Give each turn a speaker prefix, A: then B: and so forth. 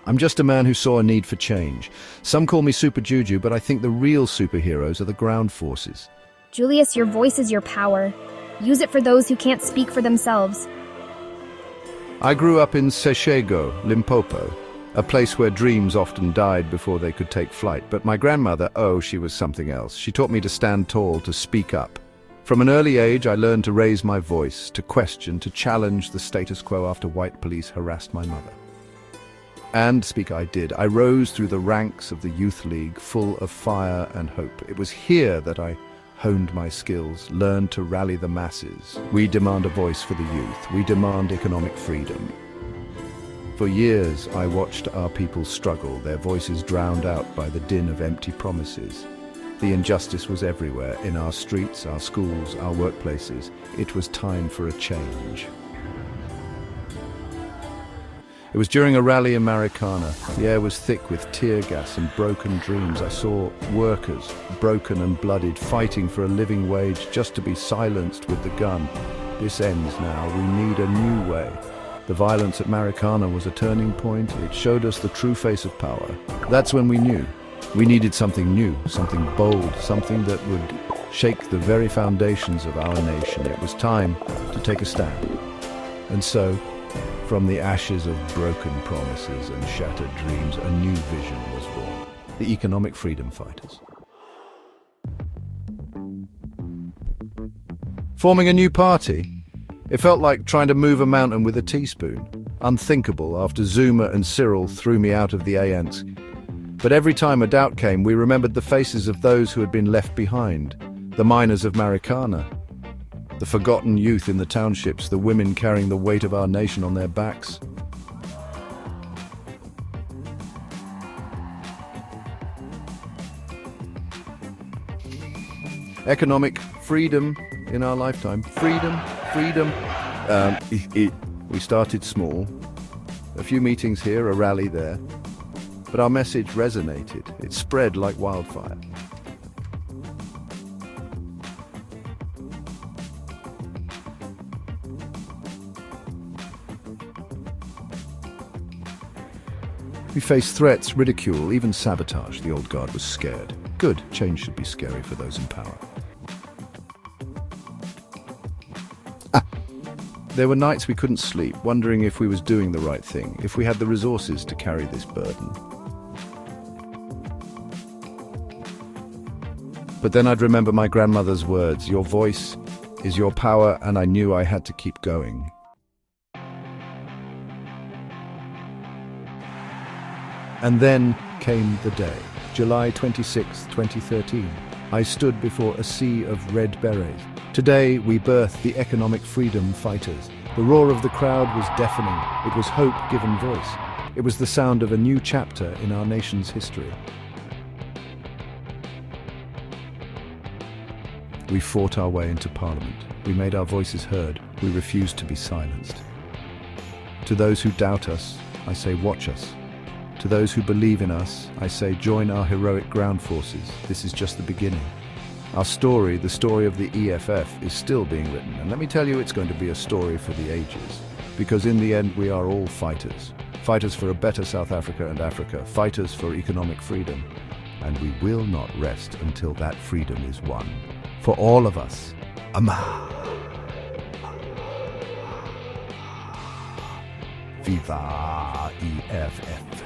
A: I'm just a man who saw a need for change. Some call me Super Juju, but I think the real superheroes are the ground forces.
B: Julius, your voice is your power. Use it for those who can't speak for themselves.
A: I grew up in Seshego, Limpopo, a place where dreams often died before they could take flight. But my grandmother, oh, she was something else. She taught me to stand tall, to speak up. From an early age, I learned to raise my voice, to question, to challenge the status quo after white police harassed my mother. And speak I did. I rose through the ranks of the Youth League, full of fire and hope. It was here that I honed my skills, learned to rally the masses. We demand a voice for the youth. We demand economic freedom. For years, I watched our people struggle, their voices drowned out by the din of empty promises. The injustice was everywhere, in our streets, our schools, our workplaces. It was time for a change. It was during a rally in Maracana. The air was thick with tear gas and broken dreams. I saw workers, broken and bloodied, fighting for a living wage just to be silenced with the gun. This ends now. We need a new way. The violence at Maracana was a turning point. It showed us the true face of power. That's when we knew. We needed something new, something bold, something that would shake the very foundations of our nation. It was time to take a stand. And so, from the ashes of broken promises and shattered dreams, a new vision was born. The economic freedom fighters. Forming a new party? It felt like trying to move a mountain with a teaspoon. Unthinkable after Zuma and Cyril threw me out of the ANC. But every time a doubt came, we remembered the faces of those who had been left behind. The miners of Maracana, the forgotten youth in the townships, the women carrying the weight of our nation on their backs. Economic freedom in our lifetime. Freedom. We started small. A few meetings here, a rally there. But our message resonated. It spread like wildfire. We faced threats, ridicule, even sabotage. The old guard was scared. Good. Change should be scary for those in power. There were nights we couldn't sleep, wondering if we was doing the right thing, if we had the resources to carry this burden. But then I'd remember my grandmother's words, "Your voice is your power," and I knew I had to keep going. And then came the day, July 26, 2013. I stood before a sea of red berets. Today, we birthed the economic freedom fighters. The roar of the crowd was deafening. It was hope given voice. It was the sound of a new chapter in our nation's history. We fought our way into Parliament. We made our voices heard. We refused to be silenced. To those who doubt us, I say, watch us. To those who believe in us, I say, join our heroic ground forces. This is just the beginning. Our story, the story of the EFF, is still being written. And let me tell you, it's going to be a story for the ages. Because in the end, we are all fighters. Fighters for a better South Africa and Africa. Fighters for economic freedom. And we will not rest until that freedom is won. For all of us. Viva EFF.